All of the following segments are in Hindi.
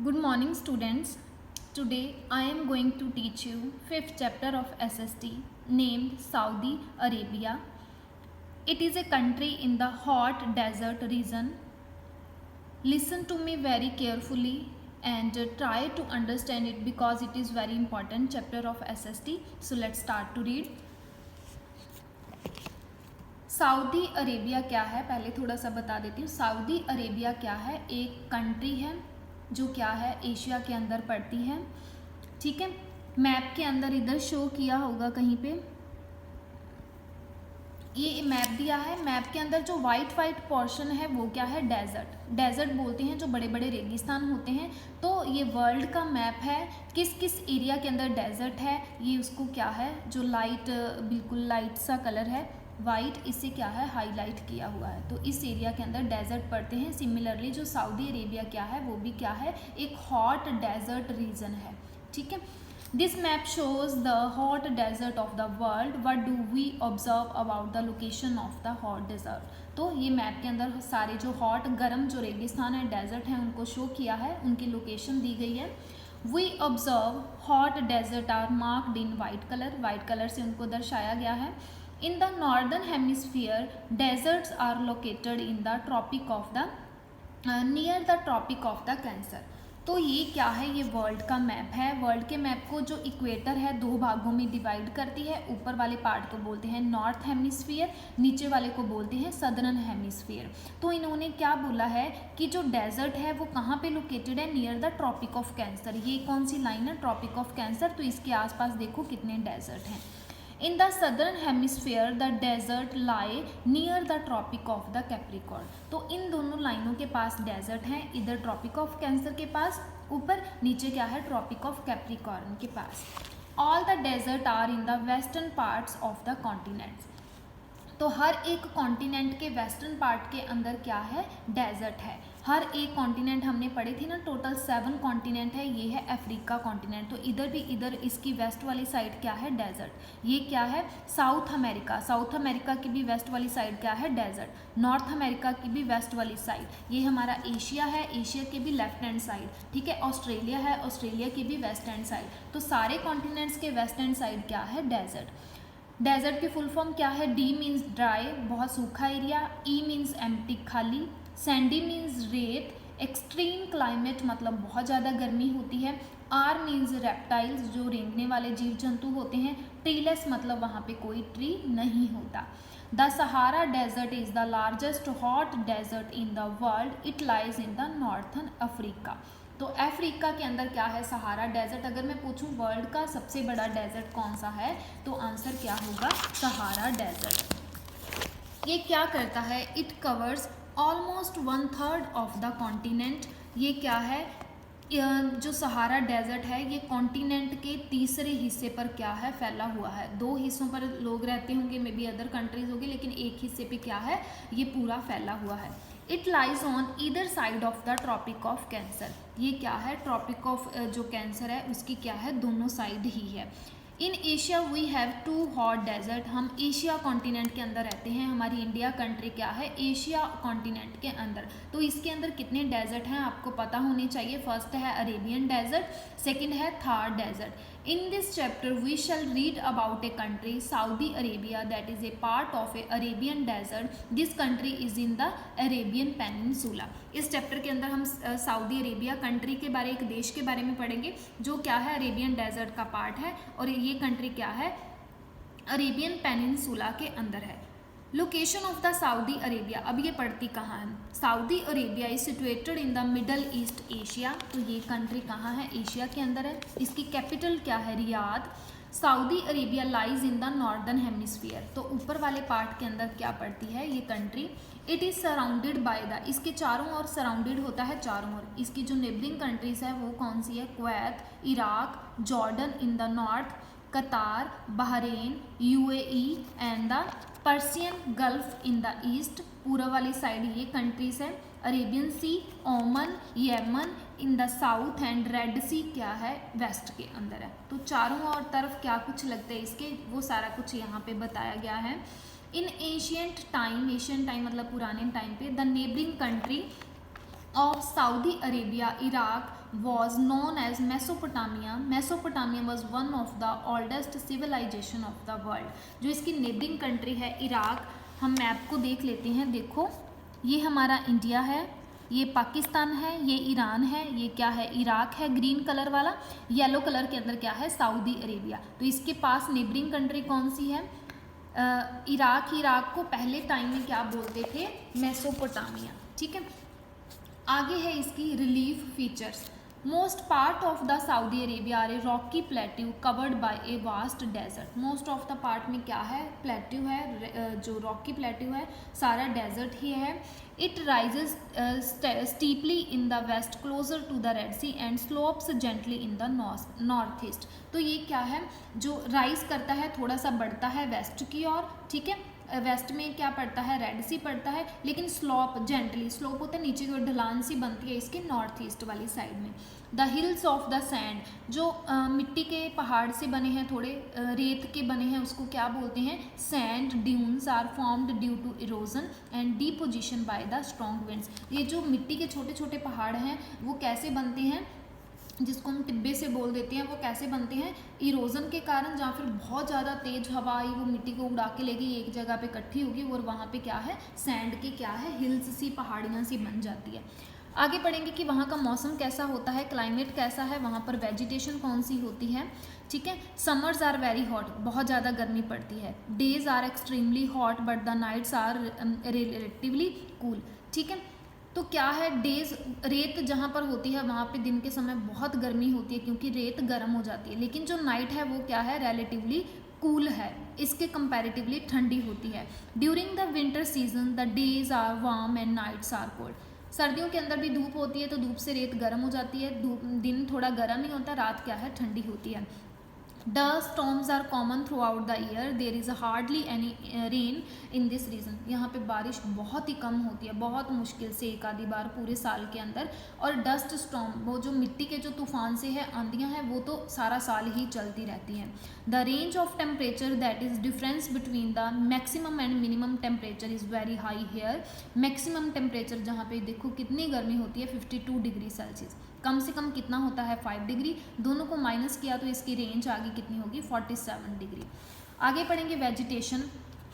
Good morning, students. Today I am going to teach you fifth chapter of SST named Saudi Arabia. It is a country in the hot desert region. Listen to me very carefully and try to understand it because it is very important chapter of SST. So let's start to read. Saudi Arabia क्या है, पहले थोड़ा सा बता देती हूँ. सऊदी अरेबिया क्या है? एक कंट्री है जो क्या है, एशिया के अंदर पड़ती है. ठीक है, मैप के अंदर इधर शो किया होगा कहीं पे, ये मैप दिया है. मैप के अंदर जो वाइट पोर्शन है वो क्या है? डेजर्ट बोलते हैं जो बड़े बड़े रेगिस्तान होते हैं. तो ये वर्ल्ड का मैप है, किस किस एरिया के अंदर डेजर्ट है ये उसको क्या है, जो लाइट बिल्कुल लाइट सा कलर है वाइट, इससे क्या है हाईलाइट किया हुआ है. तो इस एरिया के अंदर डेजर्ट पड़ते हैं. सिमिलरली जो सऊदी अरेबिया क्या है वो भी क्या है, एक हॉट डेजर्ट रीजन है. ठीक है, this map shows the hot desert of the world. What do we observe about the location of the hot desert. तो ये मैप के अंदर सारे जो हॉट गर्म जो रेगिस्तान है डेजर्ट हैं उनको शो किया है, उनकी लोकेशन दी गई है. We observe hot desert are marked in white colour से उनको दर्शाया गया है. In the northern hemisphere, deserts are located in the tropic of the near the tropic of the Cancer. तो ये क्या है, ये वर्ल्ड का मैप है. वर्ल्ड के मैप को जो इक्वेटर है दो भागों में डिवाइड करती है. ऊपर वाले पार्ट को बोलते हैं नॉर्थ हेमिस्फीयर, नीचे वाले को बोलते हैं सदर्न हेमिस्फीयर. तो इन्होंने क्या बोला है कि जो डेजर्ट है वो कहाँ पे लोकेटेड है, near the tropic of cancer. ये कौन सी लाइन है, ट्रॉपिक ऑफ कैंसर. तो इसके आसपास देखो कितने डेजर्ट हैं. In the southern hemisphere, the desert lie near the tropic of the Capricorn. तो इन दोनों लाइनों के पास डेजर्ट हैं, इधर ट्रॉपिक ऑफ कैंसर के पास ऊपर, नीचे क्या है ट्रॉपिक ऑफ कैप्रिकॉर्न के पास. All the desert are in the western parts of the continents. तो हर एक कॉन्टिनेंट के वेस्टर्न पार्ट के अंदर क्या है, डेजर्ट है. हर एक कॉन्टिनेंट हमने पढ़े थी ना, टोटल 7 कॉन्टिनेंट है. ये है अफ्रीका कॉन्टिनेंट, तो इधर भी इधर इसकी वेस्ट वाली साइड क्या है, डेजर्ट. ये क्या है, साउथ अमेरिका की भी वेस्ट वाली साइड क्या है, डेजर्ट. नॉर्थ अमेरिका की भी वेस्ट वाली साइड. ये हमारा एशिया है, एशिया के भी लेफ्ट हैंड साइड. ठीक है, ऑस्ट्रेलिया है, ऑस्ट्रेलिया की भी वेस्ट हैंड साइड. तो सारे कॉन्टिनेंट्स के वेस्ट हैंड साइड क्या है, डेजर्ट. डेजर्ट की फुल फॉर्म क्या है, डी मीन्स ड्राई बहुत सूखा एरिया, ई मीन्स एम्प्टी खाली, सैंडी मीन्स रेत, एक्सट्रीम क्लाइमेट मतलब बहुत ज़्यादा गर्मी होती है, आर मीन्स रेप्टाइल्स जो रेंगने वाले जीव जंतु होते हैं, ट्रीलेस मतलब वहाँ पे कोई ट्री नहीं होता. The Sahara desert is the largest hot desert in the world. It lies in the northern Africa. तो अफ्रीका के अंदर क्या है, सहारा डेजर्ट. अगर मैं पूछूं वर्ल्ड का सबसे बड़ा डेजर्ट कौन सा है, तो आंसर क्या होगा, सहारा डेजर्ट. ये क्या करता है, it covers almost 1/3 of the continent. ये क्या है, जो सहारा डेजर्ट है ये कॉन्टिनेंट के तीसरे हिस्से पर क्या है, फैला हुआ है. 2 हिस्सों पर लोग रहते होंगे, मे बी अदर कंट्रीज होगी, लेकिन एक हिस्से पे क्या है, ये पूरा फैला हुआ है. It lies on either side of the tropic of cancer. ये क्या है, ट्रॉपिक ऑफ जो कैंसर है उसकी क्या है, दोनों साइड ही है. In Asia we have 2 hot desert. हम एशिया कॉन्टिनेंट के अंदर रहते हैं, हमारी इंडिया कंट्री क्या है, एशिया कॉन्टिनेंट के अंदर. तो इसके अंदर कितने डेजर्ट हैं आपको पता होने चाहिए. फर्स्ट है अरेबियन डेजर्ट, सेकंड है Thar desert. In this chapter we shall read about a country, Saudi Arabia, that is a part of a Arabian desert. This country is in the Arabian Peninsula. इस चैप्टर के अंदर हम सऊदी अरेबिया कंट्री के बारे, एक देश के बारे में पढ़ेंगे जो क्या है अरेबियन डेजर्ट का पार्ट है, और ये कंट्री क्या है, अरेबियन पेनिनसुला के अंदर है. Location of the Saudi Arabia, अब ये पड़ती कहाँ है, Saudi Arabia is situated in the middle east Asia. तो ये कंट्री कहाँ है, एशिया के अंदर है. इसकी कैपिटल क्या है, Riyadh. Saudi Arabia lies in the northern hemisphere. तो ऊपर वाले पार्ट के अंदर क्या पड़ती है ये country. It is surrounded by the, इसके चारों ओर सराउंडेड होता है चारों ओर. इसकी जो नेबरिंग कंट्रीज है वो कौन सी है, Kuwait, Iraq, Jordan in the north, Qatar, Bahrain, UAE and the Persian Gulf in the east. पूर्व वाली साइड ये कंट्रीज है. Arabian Sea, Oman, Yemen in the south and Red Sea क्या है, वेस्ट के अंदर है. तो चारों ओर तरफ क्या कुछ लगते हैं इसके, वो सारा कुछ यहाँ पे बताया गया है. इन एशियंट टाइम मतलब पुराने टाइम पे, the neighbouring country of Saudi Arabia, Iraq was known as Mesopotamia. Mesopotamia was one of the oldest civilization of the world. जो इसकी नेबरिंग कंट्री है इराक, हम मैप को देख लेते हैं। देखो ये हमारा इंडिया है, ये पाकिस्तान है, ये ईरान है, ये क्या है इराक है ग्रीन कलर वाला, येलो कलर के अंदर क्या है सऊदी अरेबिया। तो इसके पास नेबरिंग कंट्री कौन सी है इराक। इराक को पहले टाइम में क्या बोलते थे मेसोपोटामिया। ठीक है, आगे है इसकी relief features. Most part of the Saudi Arabia are a rocky plateau covered by a vast desert. Most of the part में क्या है प्लेट्यू है, जो रॉकी प्लेट्यू है सारा डेजर्ट ही है। It rises steeply in the west closer to the Red Sea and slopes gently in the north east. तो ये क्या है जो राइज करता है, थोड़ा सा बढ़ता है वेस्ट की ओर। ठीक है, वेस्ट में क्या पड़ता है रेड सी पड़ता है, लेकिन स्लोप जेंटली, स्लोप होता है नीचे की ओर ढलान सी बनती है इसके नॉर्थ ईस्ट वाली साइड में। The hills of the sand, जो मिट्टी के पहाड़ से बने हैं, थोड़े रेत के बने हैं, उसको क्या बोलते हैं sand dunes, are formed due to erosion and deposition by the strong winds. ये जो मिट्टी के छोटे छोटे पहाड़ हैं वो कैसे बनते हैं, जिसको हम टिब्बे से बोल देते हैं, वो कैसे बनते हैं इरोजन के कारण, जहाँ फिर बहुत ज़्यादा तेज हवा आई वो मिट्टी को उड़ा के ले गई, एक जगह पे इकट्ठी होगी और वहाँ पे क्या है सैंड के क्या है हिल्स सी पहाड़ियाँ सी बन जाती है। आगे पढ़ेंगे कि वहाँ का मौसम कैसा होता है, क्लाइमेट कैसा है, वहाँ पर वेजिटेशन कौन सी होती है। ठीक है, समर्स आर वेरी हॉट, बहुत ज़्यादा गर्मी पड़ती है। Days are extremely hot but the nights are relatively cool. ठीक है, तो क्या है डेज, रेत जहाँ पर होती है वहाँ पे दिन के समय बहुत गर्मी होती है क्योंकि रेत गर्म हो जाती है, लेकिन जो नाइट है वो क्या है रिलेटिवली कूल है, इसके कंपैरेटिवली ठंडी होती है। During the winter season the days are warm and nights are cold. सर्दियों के अंदर भी धूप होती है तो धूप से रेत गर्म हो जाती है, दिन थोड़ा गर्म ही होता है, रात क्या है ठंडी होती है। Dust storms are common throughout the year. There is hardly any rain in this region. यहाँ पे बारिश बहुत ही कम होती है, बहुत मुश्किल से एक आधी बार पूरे साल के अंदर। और डस्ट स्टॉर्म, वो जो मिट्टी के जो तूफान से है आंधियाँ हैं वो तो सारा साल ही चलती रहती हैं। The range of temperature that is difference between the maximum and minimum temperature is very high here. Maximum temperature जहाँ पे देखो कितनी गर्मी होती है 52 डिग्री सेल्सियस, कम से कम कितना होता है 5 डिग्री, दोनों को माइनस किया तो इसकी रेंज आगे कितनी होगी 47 डिग्री। आगे पढ़ेंगे वेजिटेशन।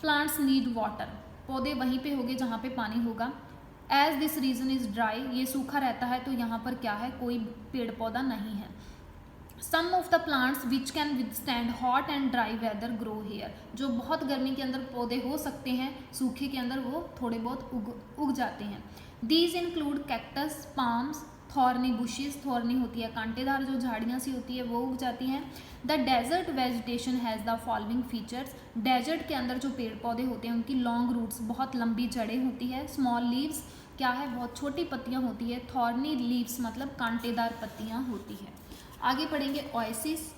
प्लांट्स नीड वाटर, पौधे वहीं पे होंगे जहाँ पे पानी होगा। As this region is dry, ये सूखा रहता है तो यहाँ पर क्या है कोई पेड़ पौधा नहीं है। Some of the plants which can withstand hot and dry weather grow here, जो बहुत गर्मी के अंदर पौधे हो सकते हैं सूखे के अंदर वो थोड़े बहुत उग जाते हैं। These include cactus, palms, thorny bushes, thorny होती है कांटेदार जो झाड़ियाँ सी होती है वो उग जाती हैं। The desert vegetation has the following features. Desert के अंदर जो पेड़ पौधे होते हैं उनकी लॉन्ग रूट्स, बहुत लंबी जड़ें होती है। स्मॉल लीव्स, क्या है बहुत छोटी पत्तियाँ होती है। थॉर्नी लीव्स मतलब कांटेदार पत्तियाँ होती है। आगे पढ़ेंगे oasis.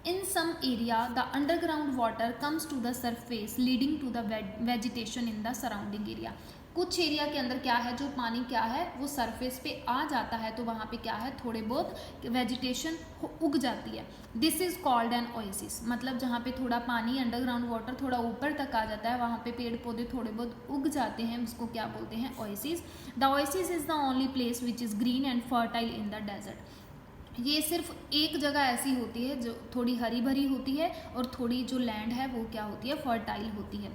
In some area the underground water comes to the surface leading to the vegetation in the surrounding area. कुछ एरिया के अंदर क्या है जो पानी क्या है वो सरफेस पे आ जाता है तो वहाँ पे क्या है थोड़े बहुत वेजिटेशन उग जाती है। This is called an oasis, मतलब जहाँ पे थोड़ा पानी अंडरग्राउंड वाटर थोड़ा ऊपर तक आ जाता है वहाँ पे पेड़ पौधे थोड़े बहुत उग जाते हैं, उसको क्या बोलते हैं oasis. The oasis is the only place which is green and fertile in the desert. ये सिर्फ एक जगह ऐसी होती है जो थोड़ी हरी भरी होती है और थोड़ी जो लैंड है वो क्या होती है फर्टाइल होती है।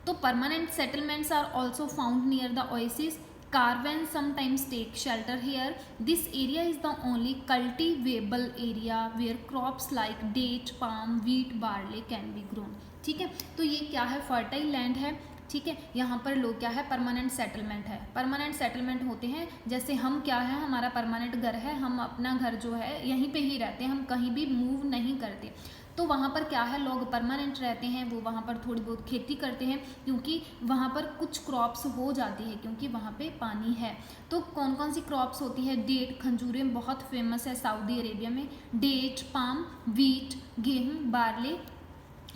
तो permanent settlements are also found near the oasis. Caravans sometimes take shelter here. This area is the only cultivable area where crops like date, palm, wheat, barley can be grown. ठीक है, तो ये क्या है फर्टाइल लैंड है। ठीक है, यहाँ पर लोग क्या है परमानेंट सेटलमेंट है। परमानेंट सेटलमेंट होते हैं जैसे हम क्या है हमारा परमानेंट घर है, हम अपना घर जो है यहीं पे ही रहते हैं, हम कहीं भी मूव नहीं करते। तो वहाँ पर क्या है लोग परमानेंट रहते हैं, वो वहाँ पर थोड़ी बहुत खेती करते हैं क्योंकि वहाँ पर कुछ क्रॉप्स हो जाती है क्योंकि वहाँ पे पानी है। तो कौन कौन सी क्रॉप्स होती है, डेट, खंजूरें बहुत फेमस है सऊदी अरेबिया में। डेट, पाम, वीट, गेहूँ, बार्ले,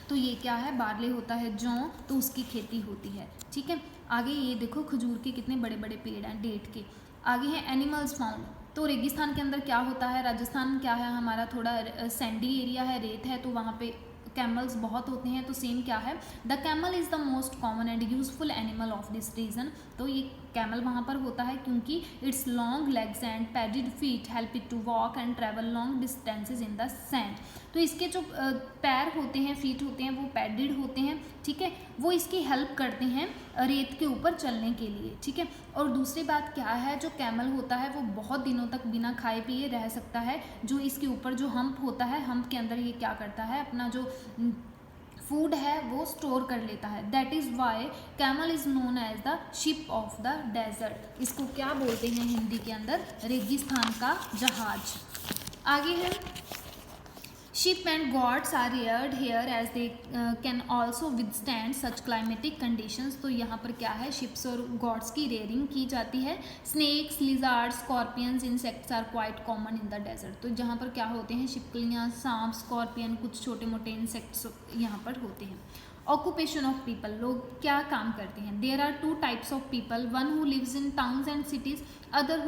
तो ये क्या है बार्ले होता है जौ, तो उसकी खेती होती है। ठीक है, आगे ये देखो खजूर के कितने बड़े बड़े पेड़ हैं डेट के। आगे है एनिमल्स फाउंड, तो रेगिस्तान के अंदर क्या होता है, राजस्थान क्या है हमारा थोड़ा सैंडी एरिया है, रेत है, तो वहाँ पे कैमल्स बहुत होते हैं। तो सेम क्या है the camel is the most common and useful animal of this region. तो ये कैमल वहाँ पर होता है क्योंकि its long legs and padded feet help it to walk and travel long distances in the sand. तो इसके जो पैर होते हैं, फीट होते हैं, वो पैडेड होते हैं, ठीक है, वो इसकी हेल्प करते हैं रेत के ऊपर चलने के लिए, ठीक है। और दूसरी बात क्या है, जो कैमल होता है वो बहुत दिनों तक बिना खाए पिए रह सकता है। जो इसके ऊपर जो हम्प होता है, हम्प के अंदर ये क्या करता है, अपना जो फूड है वो स्टोर कर लेता है। That is why camel is known as the ship of the desert. इसको क्या बोलते हैं हिंदी के अंदर, रेगिस्तान का जहाज। आगे है Sheep and goats are reared here as they can also withstand such climatic conditions। तो यहाँ पर क्या है, शिप्स और गॉड्स की रेयरिंग की जाती है। Snakes, lizard, scorpions, insects are quite common in the desert. तो जहाँ पर क्या होते हैं, छिपकलियाँ, सांप, स्कॉर्पियन, कुछ छोटे मोटे इंसेक्ट्स यहाँ पर होते हैं। ऑक्यूपेशन ऑफ पीपल, लोग क्या काम करते हैं। There are two types of people, one who lives in towns and cities, other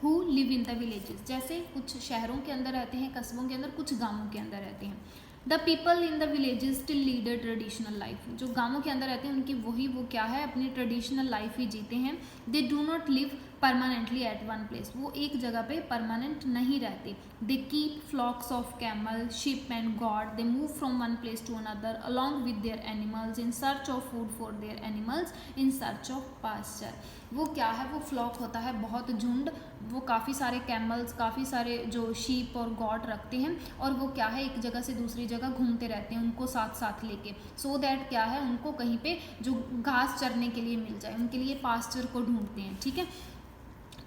who live in the villages. जैसे कुछ शहरों के अंदर रहते हैं, कस्बों के अंदर, कुछ गांवों के अंदर रहते हैं। The people in the villages still lead a traditional life. जो गांवों के अंदर रहते हैं उनकी वो क्या है, अपनी ट्रेडिशनल लाइफ ही जीते हैं। They do not live permanently at one place, वो एक जगह पे परमानेंट नहीं रहते। They keep flocks of camel, sheep and goat, they move from one place to another along with their animals in search of food for their animals in search of pasture. वो क्या है, वो फ्लॉक होता है, बहुत झुंड, वो काफ़ी सारे कैमल्स, काफ़ी सारे जो शीप और गॉड रखते हैं, और वो क्या है, एक जगह से दूसरी जगह घूमते रहते हैं उनको साथ साथ लेके, सो दैट क्या है, उनको कहीं पे जो घास चरने के लिए मिल जाए, उनके लिए पास्चर को ढूंढते हैं, ठीक है।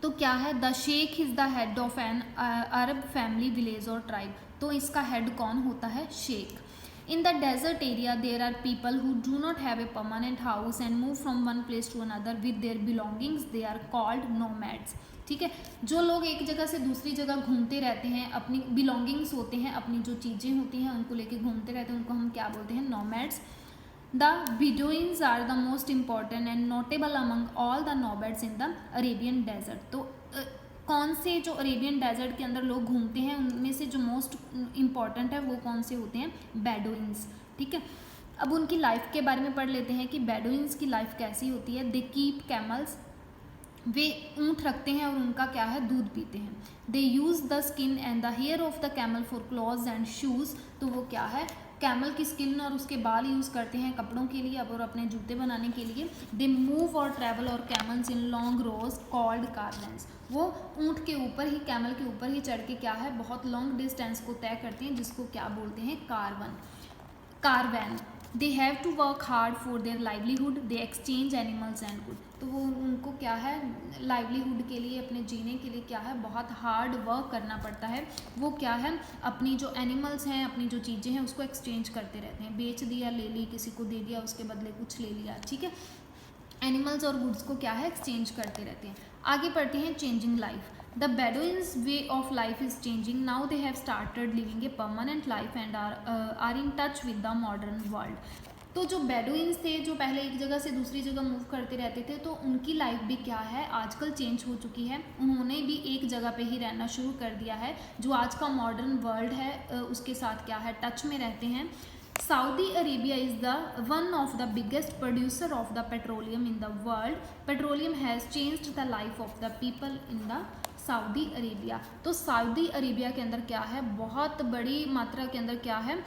तो क्या है, the sheikh is the head of an Arab family, village और ट्राइब। तो इसका हेड कौन होता है, Sheikh. In the desert area, there are people who do not have a permanent house and move from one place to another with their belongings. They are called nomads। ठीक है, जो लोग एक जगह से दूसरी जगह घूमते रहते हैं, अपनी बिलोंगिंग्स होते हैं, अपनी जो चीज़ें होती हैं उनको लेके घूमते रहते हैं, उनको हम क्या बोलते हैं, nomads। The Bedouins are the most important and notable among all the nomads in the Arabian desert। तो कौन से जो अरेबियन डेजर्ट के अंदर लोग घूमते हैं उनमें से जो मोस्ट इम्पॉर्टेंट है वो कौन से होते हैं, बेडुइन्स, ठीक है। अब उनकी लाइफ के बारे में पढ़ लेते हैं कि बेडुइन्स की लाइफ कैसी होती है। दे कीप कैमल्स, वे ऊँट रखते हैं और उनका क्या है, दूध पीते हैं। They use the skin and the hair of the camel for clothes and shoes. तो वो क्या है, कैमल की स्किन और उसके बाल यूज़ करते हैं कपड़ों के लिए और अपने जूते बनाने के लिए। दे मूव और ट्रैवल और camels in long rows called caravans. वो ऊँट के ऊपर ही, कैमल के ऊपर ही चढ़ के क्या है, बहुत लॉन्ग डिस्टेंस को तय करते हैं, जिसको क्या बोलते हैं, caravan. They have to work hard for their livelihood, they exchange animals and good. तो वो उनको क्या है, लाइवलीहुड के लिए, अपने जीने के लिए क्या है, बहुत हार्ड वर्क करना पड़ता है। वो क्या है, अपनी जो एनिमल्स हैं, अपनी जो चीज़ें हैं उसको एक्सचेंज करते रहते हैं, बेच दिया, ले ली, किसी को दे दिया, उसके बदले कुछ ले लिया, ठीक है। एनिमल्स और गुड्स को क्या है, एक्सचेंज करते रहते हैं। आगे पढ़ते हैं changing life. The Bedouins' way of life is changing. Now they have started living a permanent life and are in touch with the modern world. तो जो बेडुइन्स थे, जो पहले एक जगह से दूसरी जगह मूव करते रहते थे, तो उनकी लाइफ भी क्या है, आजकल चेंज हो चुकी है। उन्होंने भी एक जगह पे ही रहना शुरू कर दिया है। जो आज का मॉडर्न वर्ल्ड है उसके साथ क्या है, टच में रहते हैं। Saudi Arabia is the one of the biggest producer of the petroleum in the world. Petroleum has changed the life of the people in the Saudi Arabia. तो सऊदी अरेबिया के अंदर क्या है, बहुत बड़ी मात्रा के अंदर क्या है,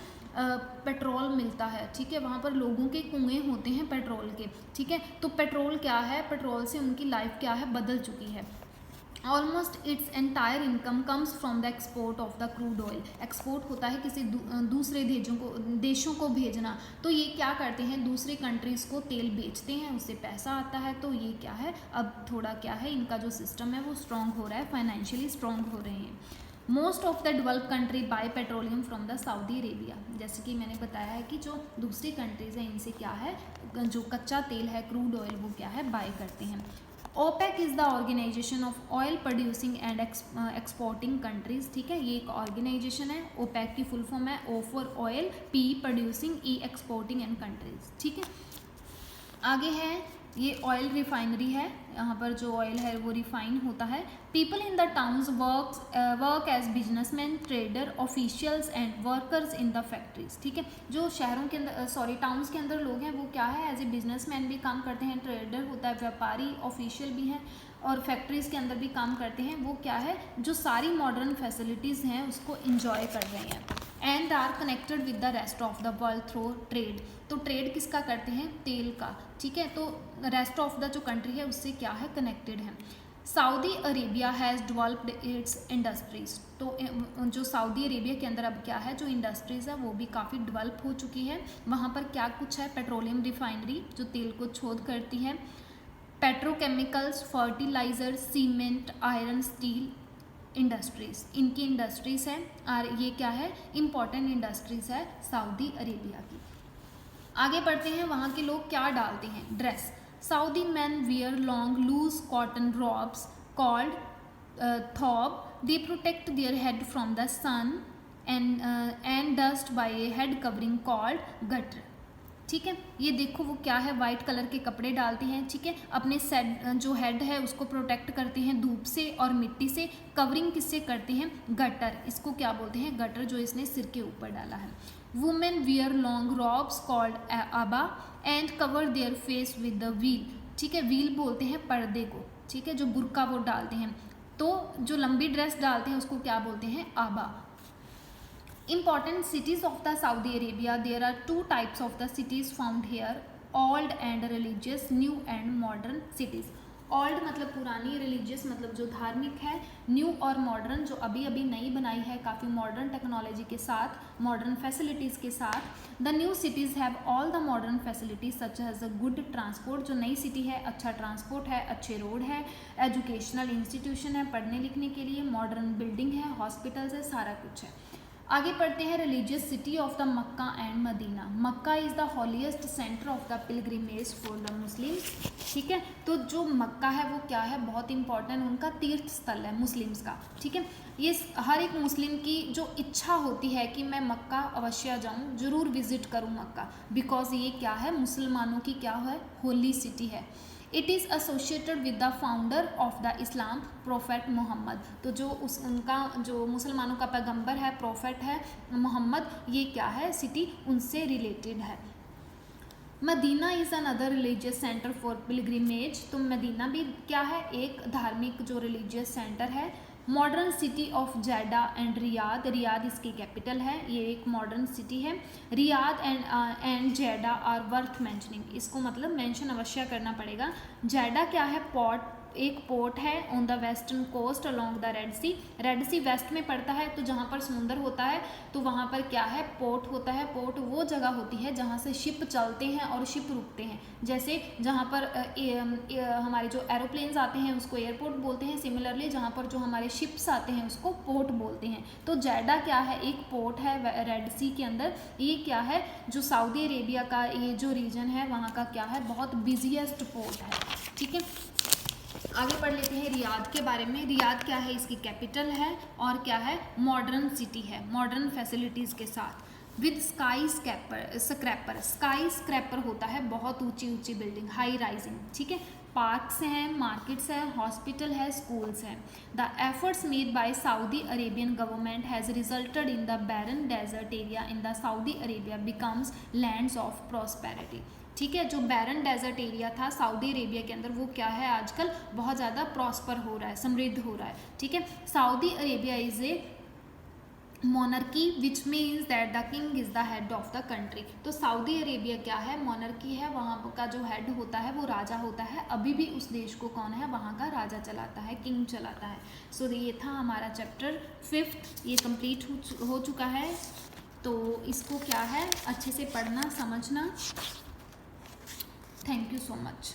पेट्रोल मिलता है, ठीक है। वहाँ पर लोगों के कुएं होते हैं पेट्रोल के, ठीक है। तो पेट्रोल क्या है, पेट्रोल से उनकी लाइफ क्या है, बदल चुकी है। Almost its entire income comes from the export of the crude oil. Export होता है किसी दूसरे देशों को भेजना। तो ये क्या करते हैं, दूसरी कंट्रीज़ को तेल बेचते हैं, उससे पैसा आता है। तो ये क्या है, अब थोड़ा क्या है, इनका जो सिस्टम है वो स्ट्रॉन्ग हो रहा है, फाइनेंशियली स्ट्रॉन्ग हो रहे हैं। Most of the develop country bye petroleum from the Saudi Arabia. जैसे कि मैंने बताया है कि जो दूसरी कंट्रीज़ हैं इनसे क्या है, जो कच्चा तेल है, क्रूड ऑयल, वो क्या है, बाय करते हैं। OPEC is the organisation of oil producing and exporting countries, ठीक है। ये एक ऑर्गेनाइजेशन है। OPEC की फुल फॉर्म है O for oil, P producing, E exporting and countries, ठीक है। आगे है ये ऑयल रिफाइनरी है, यहाँ पर जो ऑयल है वो रिफाइन होता है। People in the towns work as businessman, trader, officials and workers in the factories. ठीक है, जो शहरों के अंदर टाउन्स के अंदर लोग हैं वो क्या है, एज ए बिजनेसमैन भी काम करते हैं, ट्रेडर होता है, व्यापारी, ऑफिशियल भी हैं, और फैक्ट्रीज़ के अंदर भी काम करते हैं। वो क्या है, जो सारी मॉडर्न फैसिलिटीज़ हैं उसको इंजॉय कर रहे हैं। And are connected with the rest of the world through trade. तो ट्रेड किसका करते हैं, तेल का। ठीक है, तो रेस्ट ऑफ द जो कंट्री है उससे क्या है, कनेक्टेड है। Saudi Arabia has developed its industries. तो जो सऊदी अरेबिया के अंदर अब क्या है, जो इंडस्ट्रीज़ है वो भी काफ़ी डेवलप हो चुकी है। वहाँ पर क्या कुछ है, पेट्रोलियम रिफाइनरी जो तेल को शोध करती है, petrochemicals, fertiliser, cement, iron, steel industries, इनकी इंडस्ट्रीज़ है। और ये क्या है, इम्पॉर्टेंट इंडस्ट्रीज़ है सऊदी अरेबिया की। आगे बढ़ते हैं, वहाँ के लोग क्या डालते हैं, dress. Saudi man wear long loose cotton robes called thobe. They protect their head from the sun and dust by a head covering called ghutra. ठीक है, ये देखो वो क्या है, वाइट कलर के कपड़े डालते हैं। ठीक है, अपने जो हेड है उसको प्रोटेक्ट करते हैं धूप से और मिट्टी से। कवरिंग किससे करते हैं, गटर, इसको क्या बोलते हैं, गटर जो इसने सिर के ऊपर डाला है। Women wear long robes called aba and cover their face with the veil. ठीक है, व्हील बोलते हैं पर्दे को। ठीक है, जो बुर्का वो डालते हैं, तो जो लंबी ड्रेस डालते हैं उसको क्या बोलते हैं, आबा। Important cities of the Saudi Arabia. There are two types of the cities found here: old and religious, new and modern cities. Old मतलब पुरानी, रिलीजियस मतलब जो धार्मिक है, न्यू और मॉडर्न जो अभी अभी नई बनाई है काफ़ी मॉडर्न टेक्नोलॉजी के साथ, मॉडर्न फैसिलिटीज़ के साथ। The new cities have all the modern facilities such as a good transport. जो नई सिटी है अच्छा ट्रांसपोर्ट है, अच्छे रोड है, एजुकेशनल इंस्टीट्यूशन है पढ़ने लिखने के लिए, मॉडर्न बिल्डिंग है, हॉस्पिटल्स है, सारा कुछ है। आगे पढ़ते हैं, religious city of the Mecca and Medina. Mecca is the holiest centre of the pilgrimage for the Muslims. ठीक है, तो जो मक्का है वो क्या है, बहुत इंपॉर्टेंट उनका तीर्थ स्थल है मुस्लिम्स का। ठीक है, ये हर एक मुस्लिम की जो इच्छा होती है कि मैं मक्का अवश्य जाऊँ, ज़रूर विजिट करूँ मक्का, बिकॉज ये क्या है, मुसलमानों की क्या है, होली सिटी है। It is associated with the founder of the Islam prophet Mohammed. तो जो उनका जो मुसलमानों का पैगंबर है, प्रोफेट है मोहम्मद, ये क्या है, सिटी उनसे रिलेटेड है। Medina is another religious centre for pilgrimage. तो मदीना भी क्या है, एक धार्मिक जो रिलीजियस सेंटर है। Modern city of Jeddah and Riyadh. Riyadh इसकी कैपिटल है, ये एक मॉडर्न सिटी है। Riyadh and Jeddah are worth mentioning. इसको मतलब मेंशन अवश्य करना पड़ेगा। जेडा क्या है, पोर्ट, एक पोर्ट है on the western coast along the Red Sea. Red Sea west में पड़ता है, तो जहाँ पर समुंदर होता है तो वहाँ पर क्या है, पोर्ट होता है। पोर्ट वो जगह होती है जहाँ से शिप चलते हैं और शिप रुकते हैं। जैसे जहाँ पर हमारे जो एरोप्लेन्स आते हैं उसको एयरपोर्ट बोलते हैं, सिमिलरली जहाँ पर जो हमारे शिप्स आते हैं उसको पोर्ट बोलते हैं। तो जेडा क्या है, एक पोर्ट है रेड सी के अंदर। ये क्या है, जो सऊदी अरेबिया का ये जो रीजन है वहाँ का क्या है, बहुत बिजिएस्ट पोर्ट है। ठीक है, आगे पढ़ लेते हैं रियाद के बारे में। रियाद क्या है, इसकी कैपिटल है और क्या है, मॉडर्न सिटी है, मॉडर्न फैसिलिटीज़ के साथ। With sky scraper. Sky scraper होता है बहुत ऊंची ऊंची बिल्डिंग, हाई राइजिंग। ठीक है, पार्क्स हैं, मार्केट्स हैं, हॉस्पिटल है, स्कूल्स हैं। The efforts made by Saudi Arabian government has resulted in the barren desert area in the Saudi Arabia becomes lands of prosperity. ठीक है, जो बैरन डेजर्ट एरिया था सऊदी अरेबिया के अंदर वो क्या है, आजकल बहुत ज़्यादा प्रॉस्पर हो रहा है, समृद्ध हो रहा है। ठीक है, Saudi Arabia is a monarchy which means that the king is the head of the country. तो सऊदी अरेबिया क्या है, मोनर्की है, वहाँ का जो हेड होता है वो राजा होता है। अभी भी उस देश को कौन है, वहाँ का राजा चलाता है, किंग चलाता है। सो ये था हमारा चैप्टर 5, ये कंप्लीट हो चुका है। तो इसको क्या है, अच्छे से पढ़ना समझना। Thank you so much.